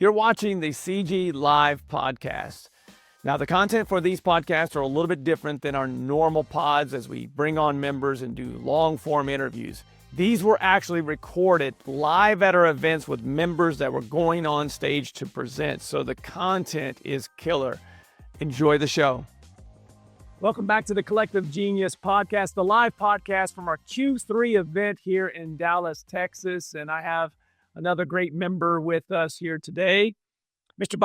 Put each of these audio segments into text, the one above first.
You're watching the CG Live podcast. Now, the content for these podcasts are a little bit different than our normal pods as we bring on members and do long-form interviews. These were actually recorded live at our events with members that were going on stage to present, so the content is killer. Enjoy the show. Welcome back to the Collective Genius podcast, the live podcast from our Q3 event here in Dallas, Texas. And I have another great member with us here today, Mr.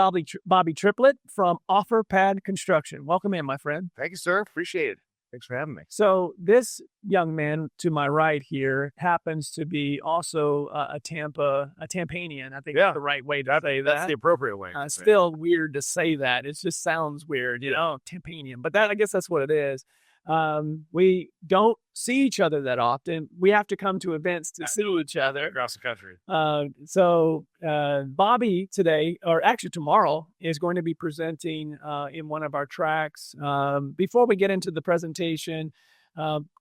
Bobby Triplett from Offerpad Construction. Welcome in, my friend. Thank you, sir. Appreciate it. Thanks for having me. So this young man to my right here happens to be also a Tampanian. I think that's the right way to say that. That's the appropriate way. It's still weird to say that. It just sounds weird, Tampanian. But I guess that's what it is. We don't see each other that often. We have to come to events to see each other across the country. So Bobby today, or actually tomorrow, is going to be presenting in one of our tracks. Before we get into the presentation,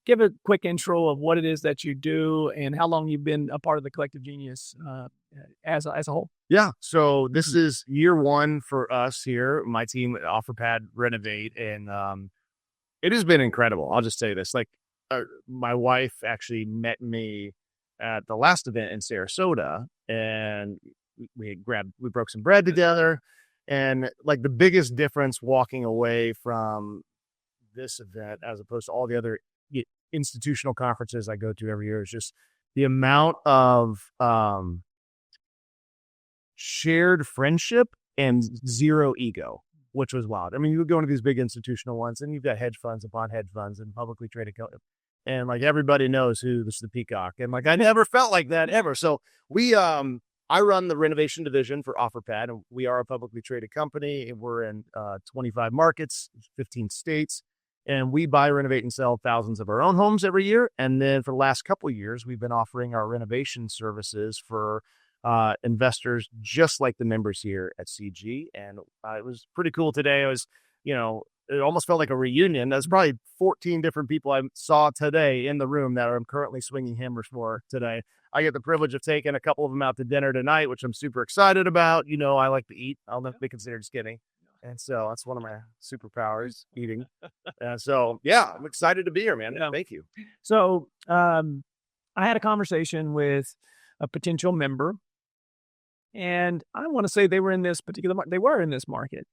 give a quick intro of what it is that you do and how long you've been a part of the Collective Genius as a whole. Yeah. So this is year one for us here, my team at Offerpad Renovate, and it has been incredible. I'll just say this, my wife actually met me at the last event in Sarasota, and we broke some bread together. And the biggest difference walking away from this event as opposed to all the other institutional conferences I go to every year is just the amount of shared friendship and zero ego, which was wild. I mean, you would go into these big institutional ones and you've got hedge funds upon hedge funds and publicly traded companies. And everybody knows who this is the peacock. And I never felt like that ever. So I run the renovation division for Offerpad, and we are a publicly traded company. We're in 25 markets, 15 states, and we buy, renovate, and sell thousands of our own homes every year. And then for the last couple of years, we've been offering our renovation services for investors just like the members here at CG. And it was pretty cool today. It almost felt like a reunion. There's probably 14 different people I saw today in the room that I'm currently swinging hammers for today. I get the privilege of taking a couple of them out to dinner tonight, which I'm super excited about. I like to eat. I'll never be considered skinny. And so that's one of my superpowers, eating. So, I'm excited to be here, man. Yeah. Thank you. So I had a conversation with a potential member, and I want to say they were in this market.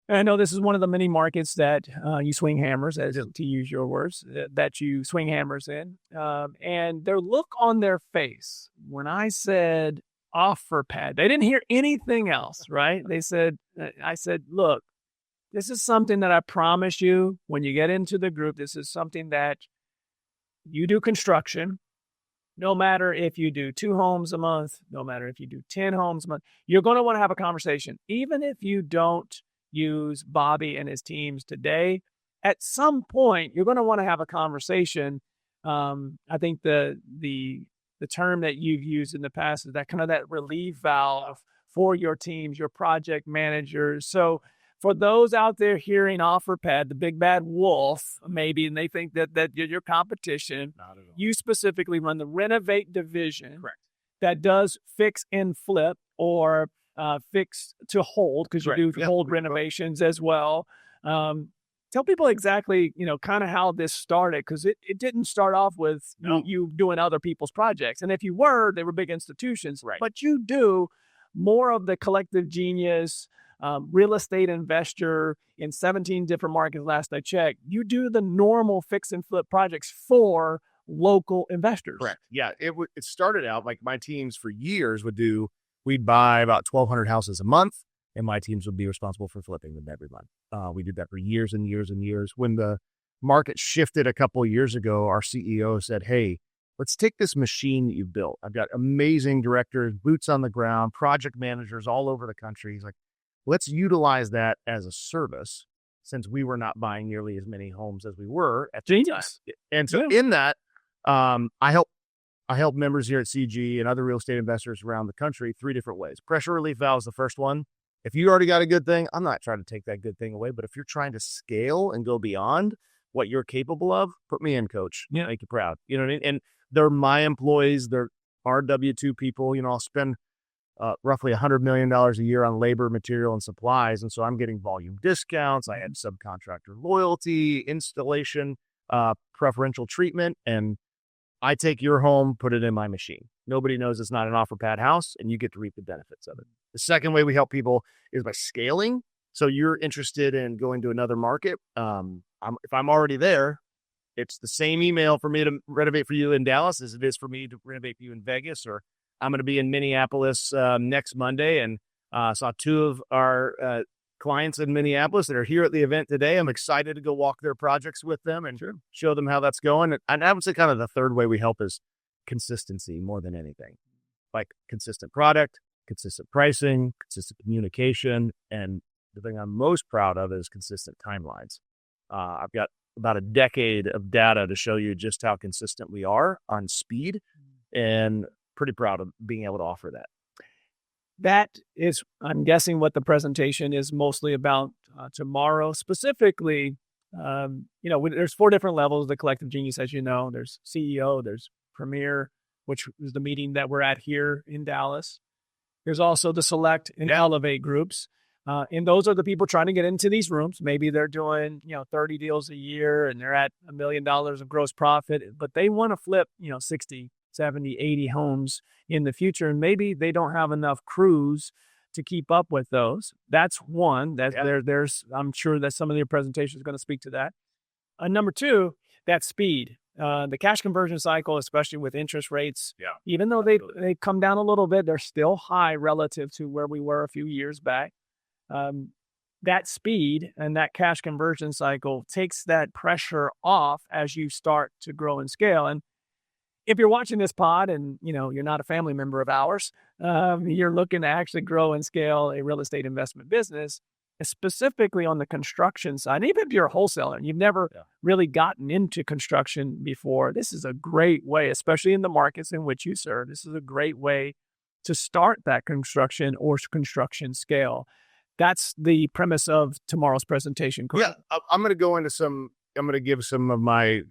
And I know this is one of the many markets that you swing hammers, to use your words, that you swing hammers in. And their look on their face when I said Offerpad, they didn't hear anything else, right? I said, look, this is something that I promise you when you get into the group, this is something that you do construction. No matter if you do 2 homes a month, no matter if you do 10 homes a month, you're going to want to have a conversation. Even if you don't use Bobby and his teams today, at some point, you're going to want to have a conversation. I think the term that you've used in the past is that kind of that relief valve for your teams, your project managers. So for those out there hearing Offerpad, the big bad wolf, maybe, and they think that you're your competition, not at all. You specifically run the Renovate division. Correct. That does fix and flip or fix to hold, because you do hold renovations as well. Tell people exactly, kind of how this started, because it didn't start off with you doing other people's projects. And if you were, they were big institutions, right? But you do more of the Collective Genius real estate investor in 17 different markets. Last I checked, you do the normal fix and flip projects for local investors. Correct. Yeah. It started out my teams for years we'd buy about 1,200 houses a month, and my teams would be responsible for flipping them every month. We did that for years and years and years. When the market shifted a couple of years ago, our CEO said, hey, let's take this machine that you've built. I've got amazing directors, boots on the ground, project managers all over the country. He's like, let's utilize that as a service, since we were not buying nearly as many homes as we were at the time. And so in that, I help members here at CG and other real estate investors around the country 3 different ways. Pressure relief valve is the first one. If you already got a good thing, I'm not trying to take that good thing away, but if you're trying to scale and go beyond what you're capable of, put me in, coach. Yeah. Make you proud. You know what I mean? And they're my employees. They're our W-2 people. I'll spend roughly $100 million a year on labor, material, and supplies. And so I'm getting volume discounts. I had subcontractor loyalty, installation, preferential treatment, and I take your home, put it in my machine. Nobody knows it's not an Offerpad house, and you get to reap the benefits of it. The second way we help people is by scaling. So you're interested in going to another market. If I'm already there, it's the same email for me to renovate for you in Dallas as it is for me to renovate for you in Vegas, or I'm going to be in Minneapolis next Monday, and saw two of our clients in Minneapolis that are here at the event today. I'm excited to go walk their projects with them and show them how that's going. And I would say kind of the third way we help is consistency more than anything, like consistent product, consistent pricing, consistent communication. And the thing I'm most proud of is consistent timelines. I've got about a decade of data to show you just how consistent we are on speed, and pretty proud of being able to offer that. That is, I'm guessing, what the presentation is mostly about tomorrow. Specifically, there's 4 different levels. The Collective Genius, as you know, there's CEO, there's Premier, which is the meeting that we're at here in Dallas. There's also the Select and Elevate groups. And those are the people trying to get into these rooms. Maybe they're doing, 30 deals a year and they're at $1 million of gross profit, but they want to flip, 60, 70, 80 homes in the future. And maybe they don't have enough crews to keep up with those. That's one. There's, I'm sure that some of your presentation is going to speak to that. Number 2, that's speed. The cash conversion cycle, especially with interest rates, even though they come down a little bit, they're still high relative to where we were a few years back. That speed and that cash conversion cycle takes that pressure off as you start to grow and scale. And if you're watching this pod and, you're not a family member of ours, you're looking to actually grow and scale a real estate investment business, specifically on the construction side. Even if you're a wholesaler and you've never really gotten into construction before, this is a great way, especially in the markets in which you serve. This is a great way to start that construction or construction scale. That's the premise of tomorrow's presentation. Correct? Yeah, I'm going to give some of my,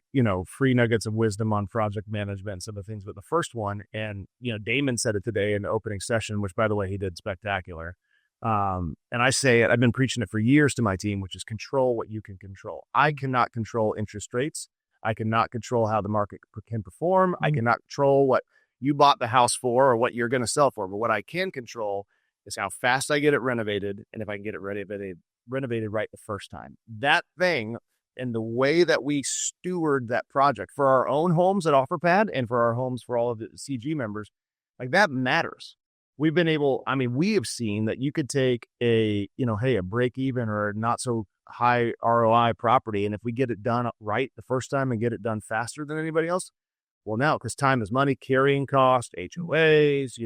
free nuggets of wisdom on project management and some of the things. But the first one, and, Damon said it today in the opening session, which, by the way, he did spectacular. And I say it, I've been preaching it for years to my team, which is control what you can control. I cannot control interest rates. I cannot control how the market can perform. I cannot control what you bought the house for or what you're going to sell for. But what I can control is how fast I get it renovated, and if I can get it renovated right the first time. That thing, and the way that we steward that project for our own homes at Offerpad and for our homes for all of the CG members, like that matters. We have seen that you could take a break even or not so high ROI property, and if we get it done right the first time and get it done faster than anybody else, well, now, because time is money, carrying cost, HOAs,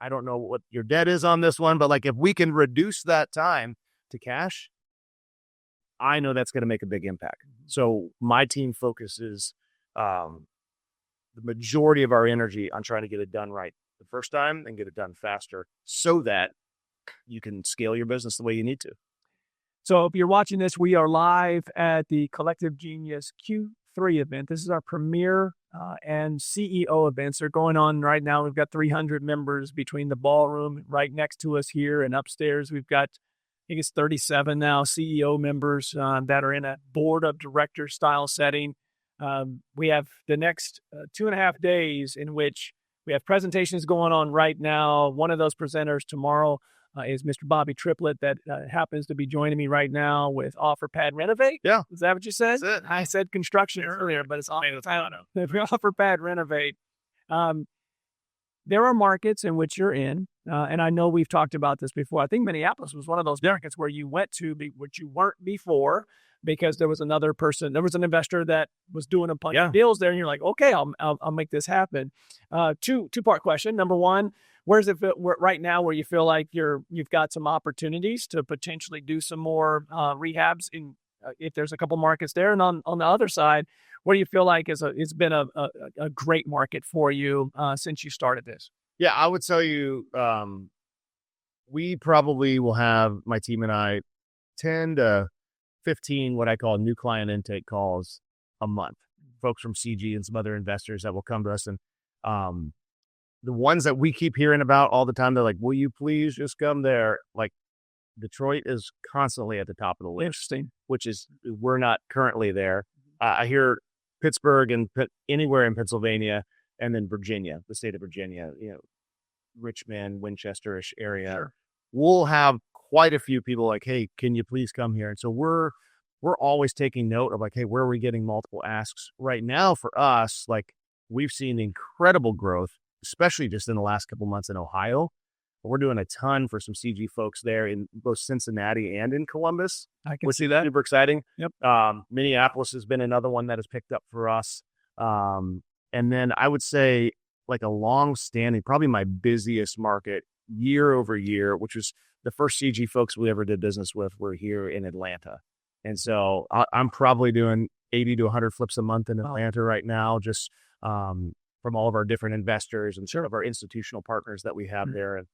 I don't know what your debt is on this one, but like if we can reduce that time to cash, I know that's going to make a big impact. So my team focuses the majority of our energy on trying to get it done right the first time and get it done faster so that you can scale your business the way you need to. So if you're watching this, we are live at the Collective Genius Q3 event. This is our premier and CEO events. They're going on right now. We've got 300 members between the ballroom right next to us here and upstairs. We've got, I think it's 37 now, CEO members that are in a board of directors style setting. We have the next 2.5 days in which we have presentations going on right now. One of those presenters tomorrow is Mr. Bobby Triplett that happens to be joining me right now with Offerpad Renovate. Yeah. Is that what you said? That's it. I said construction earlier, but it's Offerpad Renovate. There are markets in which you're in, and I know we've talked about this before. I think Minneapolis was one of those markets where you went to, which you weren't before, because there was an investor that was doing a bunch of deals there, and you're like, okay, I'll make this happen. Two-part question. Number one, where's it right now where you feel like you've got some opportunities to potentially do some more rehabs if there's a couple markets there, and on the other side, what do you feel like it's been a great market for you since you started this? Yeah, I would tell you, we probably will have, my team and I, 10 to 15 what I call new client intake calls a month. Folks from CG and some other investors that will come to us. And the ones that we keep hearing about all the time, they're like, will you please just come there? Like Detroit is constantly at the top of the list. Interesting. Which is, we're not currently there. I hear Pittsburgh and anywhere in Pennsylvania, and then Virginia, the state of Virginia, Richmond, Winchester-ish area. Sure. We'll have quite a few people like, hey, can you please come here? And so we're always taking note of like, hey, where are we getting multiple asks right now? For us, like we've seen incredible growth, especially just in the last couple months in Ohio. We're doing a ton for some CG folks there in both Cincinnati and in Columbus. I can see that. Super exciting. Yep. Minneapolis has been another one that has picked up for us. And then I would say like a long-standing, probably my busiest market year over year, which was the first CG folks we ever did business with, were here in Atlanta. And so I'm probably doing 80 to 100 flips a month in Atlanta right now, just from all of our different investors and sort of our institutional partners that we have there. And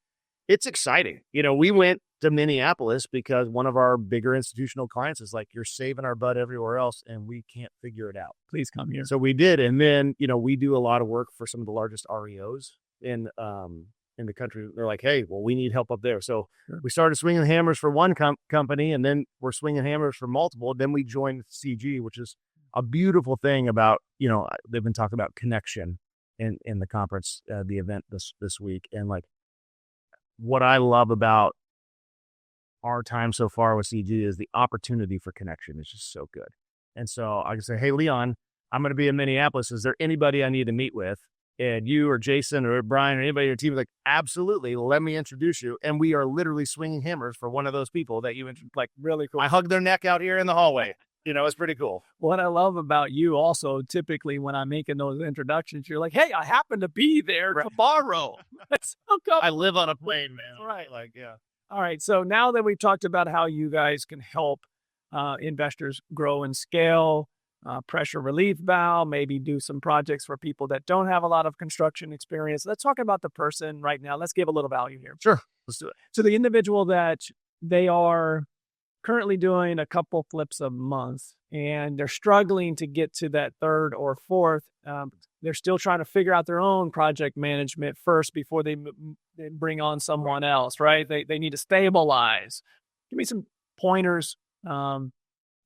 it's exciting. We went to Minneapolis because one of our bigger institutional clients is like, you're saving our butt everywhere else and we can't figure it out. Please come here. So we did. And then, we do a lot of work for some of the largest REOs in the country. They're like, hey, well, we need help up there. So we started swinging hammers for one company, and then we're swinging hammers for multiple. Then we joined CG, which is a beautiful thing about, they've been talking about connection in the conference, the event this week. And like, what I love about our time so far with CG is the opportunity for connection is just so good. And so I can say, hey, Leon, I'm going to be in Minneapolis. Is there anybody I need to meet with? And you or Jason or Brian or anybody on your team is like, absolutely, let me introduce you. And we are literally swinging hammers for one of those people that you like. Really cool. I hug their neck out here in the hallway. It's pretty cool. What I love about you also, typically when I'm making those introductions, you're like, hey, I happen to be there tomorrow. I live on a plane, man. Right. Like, yeah. All right. So now that we've talked about how you guys can help investors grow and scale, pressure relief valve, maybe do some projects for people that don't have a lot of construction experience. Let's talk about the person right now. Let's give a little value here. Sure. Let's do it. So the individual that they are currently doing a couple flips a month and they're struggling to get to that third or fourth. They're still trying to figure out their own project management first before they bring on someone else, right? They need to stabilize. Give me some pointers,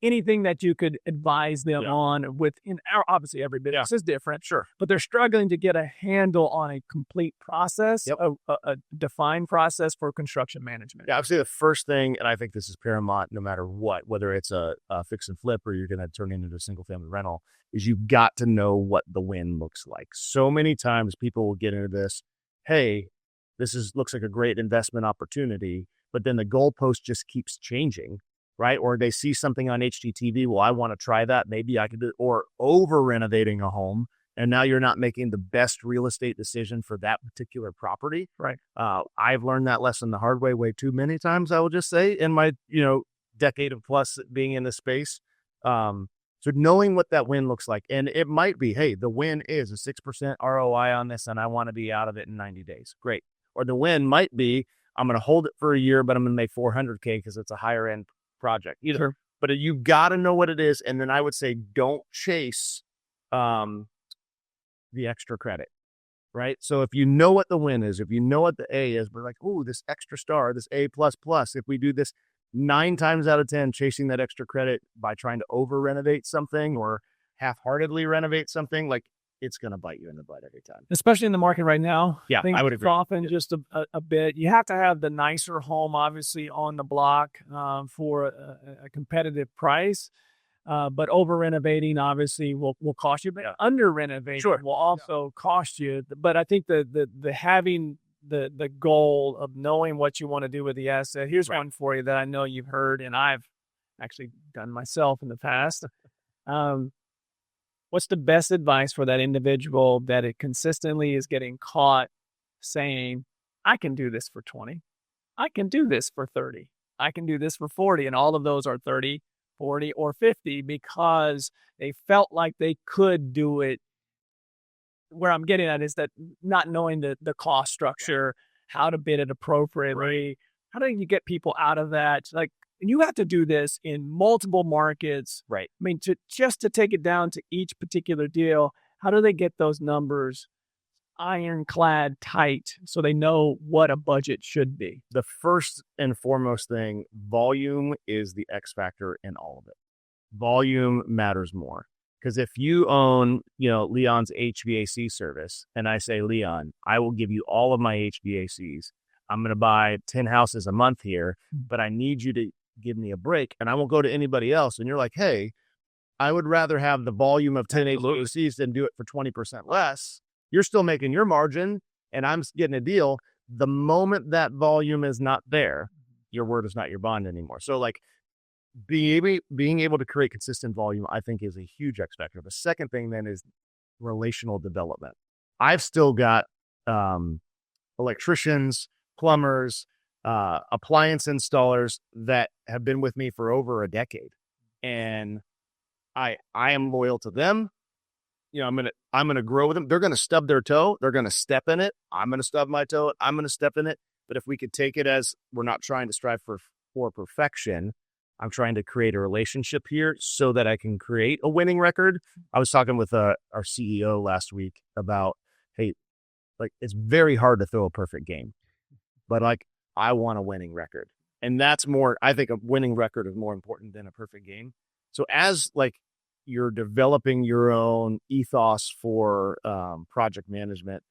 anything that you could advise them on within obviously every business is different. Sure. But they're struggling to get a handle on a complete process, a defined process for construction management. Yeah, obviously the first thing, and I think this is paramount no matter what, whether it's a fix and flip or you're going to turn it into a single family rental, is you've got to know what the win looks like. So many times people will get into this, hey, looks like a great investment opportunity, but then the goalpost just keeps changing. Right? Or they see something on HGTV. Well, I want to try that. Maybe I could do, or over renovating a home. And now you're not making the best real estate decision for that particular property. Right. I've learned that lesson the hard way too many times, I will just say, in my, decade of plus being in this space. So knowing what that win looks like, and it might be, hey, the win is a 6% ROI on this and I want to be out of it in 90 days. Great. Or the win might be, I'm going to hold it for a year, but I'm going to make $400K because it's a higher end project either. Sure. But you've got to know what it is. And then I would say, don't chase the extra credit, right? So if you know what the win is, if you know what the A is, but like, oh, this extra star, this A++, if we do this 9 times out of 10, chasing that extra credit by trying to over renovate something or half-heartedly renovate something, like it's going to bite you in the butt every time. Especially in the market right now. Yeah, I would agree. Soften just a bit. You have to have the nicer home, obviously, on the block for a competitive price. But over renovating, obviously, will cost you. But under renovating will also cost you. But I think the having the goal of knowing what you want to do with the asset. Here's one for you that I know you've heard, and I've actually done myself in the past. What's the best advice for that individual that it consistently is getting caught saying, I can do this for 20. I can do this for 30. I can do this for 40. And all of those are 30, 40, or 50 because they felt like they could do it. Where I'm getting at is that not knowing the cost structure, how to bid it appropriately. How do you get people out of that? Like, and you have to do this in multiple markets. Right. I mean, just to take it down to each particular deal, how do they get those numbers ironclad tight so they know what a budget should be? The first and foremost thing, volume is the X factor in all of it. Volume matters more. Because if you own, Leon's HVAC service, and I say, Leon, I will give you all of my HVACs. I'm going to buy 10 houses a month here, but I need you to give me a break, and I won't go to anybody else. And you're like, hey, I would rather have the volume of 10 HVACs than do it for 20% less. You're still making your margin, and I'm getting a deal. The moment that volume is not there, your word is not your bond anymore. So like, being able to create consistent volume, I think, is a huge X factor. The second thing then is relational development. I've still got electricians, plumbers, appliance installers that have been with me for over a decade, and I am loyal to them. I'm gonna grow with them. They're gonna stub their toe. They're gonna step in it. I'm gonna stub my toe. I'm gonna step in it. But if we could take it as we're not trying to strive for perfection, I'm trying to create a relationship here so that I can create a winning record. I was talking with our CEO last week about, hey, like, it's very hard to throw a perfect game, but like, I want a winning record. And that's more, I think a winning record is more important than a perfect game. So as like you're developing your own ethos for project management,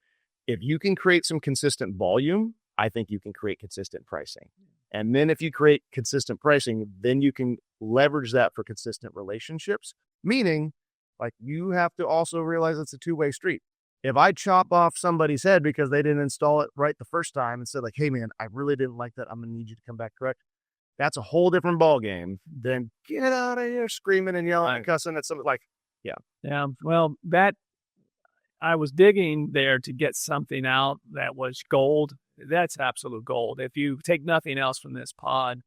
if you can create some consistent volume, I think you can create consistent pricing. And then if you create consistent pricing, then you can leverage that for consistent relationships, meaning like you have to also realize it's a two-way street. If I chop off somebody's head because they didn't install it right the first time and said like, hey man, I really didn't like that, I'm going to need you to come back correct. That's a whole different ball game than get out of here screaming and yelling and cussing at somebody. Like, yeah. Well, that I was digging there to get something out that was gold. That's absolute gold. If you take nothing else from this pod,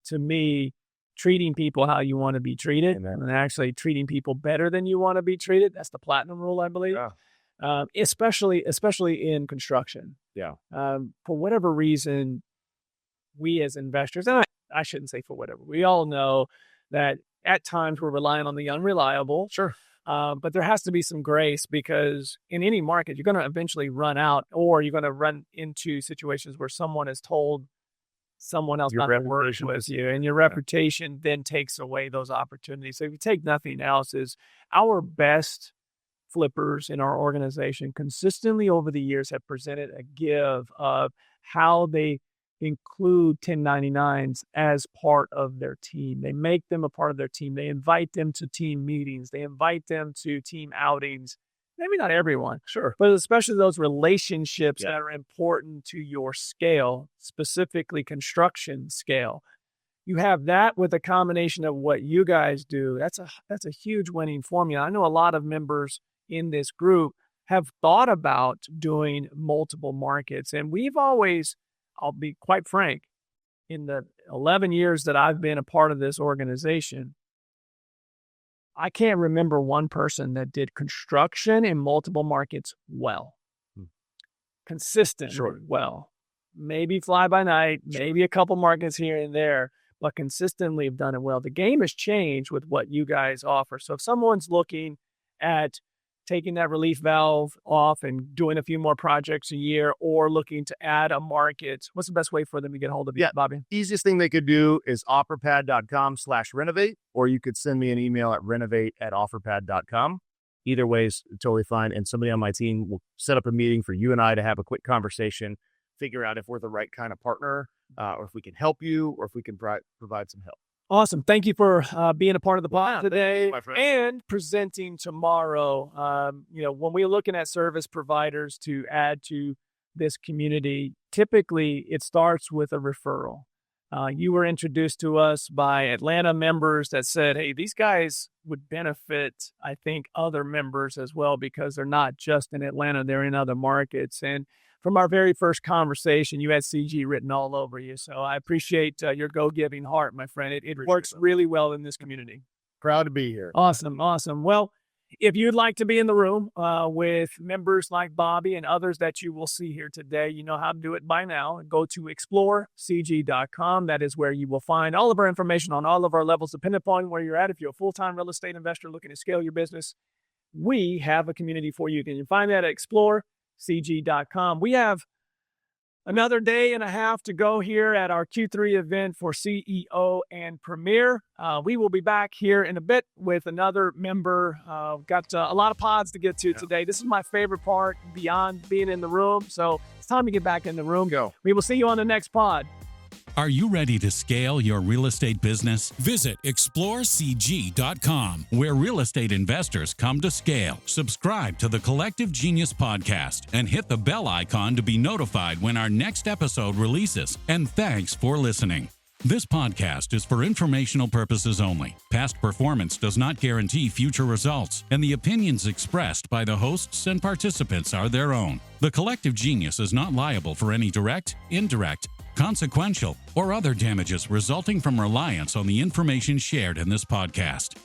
to me, treating people how you want to be treated, and actually treating people better than you want to be treated, that's the platinum rule, I believe. Yeah. Especially in construction. Yeah. For whatever reason, we as investors, and I shouldn't say for whatever, we all know that at times we're relying on the unreliable. Sure. But there has to be some grace, because in any market, you're going to eventually run out, or you're going to run into situations where someone has told someone else not to work with you, and your reputation then takes away those opportunities. So if you take nothing else, is our best flippers in our organization consistently over the years have presented a give of how they include 1099s as part of their team. They make them a part of their team. They invite them to team meetings. They invite them to team outings. Maybe not everyone, sure, but especially those relationships that are important to your scale, specifically construction scale. You have that with a combination of what you guys do. That's a huge winning formula. I know a lot of members in this group have thought about doing multiple markets, and we've always, I'll be quite frank, in the 11 years that I've been a part of this organization, I can't remember one person that did construction in multiple markets well. Consistent, well. Maybe fly by night, maybe a couple markets here and there, but consistently have done it well. The game has changed with what you guys offer. So if someone's looking at taking that relief valve off and doing a few more projects a year, or looking to add a market, what's the best way for them to get hold of you, Bobby? Easiest thing they could do is offerpad.com/renovate, or you could send me an email at renovate@offerpad.com. Either way is totally fine. And somebody on my team will set up a meeting for you and I to have a quick conversation, figure out if we're the right kind of partner, or if we can help you, or if we can provide some help. Awesome. Thank you for being a part of the pod today and presenting tomorrow. When we're looking at service providers to add to this community, typically it starts with a referral. You were introduced to us by Atlanta members that said, hey, these guys would benefit, I think, other members as well, because they're not just in Atlanta, they're in other markets. And from our very first conversation, you had CG written all over you. So I appreciate your go-giving heart, my friend. It works really well in this community. Proud to be here. Awesome. Well, if you'd like to be in the room with members like Bobby and others that you will see here today, you know how to do it by now. Go to explorecg.com. That is where you will find all of our information on all of our levels, depending upon where you're at. If you're a full-time real estate investor looking to scale your business, we have a community for you. You can find that at explorecg.com. explore-cg.com. We have another day and a half to go here at our Q3 event for CEO and Premier. We will be back here in a bit with another member. Got a lot of pods to get to today. This is my favorite part beyond being in the room. So it's time to get back in the room. Go. We will see you on the next pod. Are you ready to scale your real estate business? Visit explorecg.com, where real estate investors come to scale. Subscribe to the Collective Genius podcast and hit the bell icon to be notified when our next episode releases. And thanks for listening. This podcast is for informational purposes only. Past performance does not guarantee future results, and the opinions expressed by the hosts and participants are their own. The Collective Genius is not liable for any direct, indirect, consequential, or other damages resulting from reliance on the information shared in this podcast.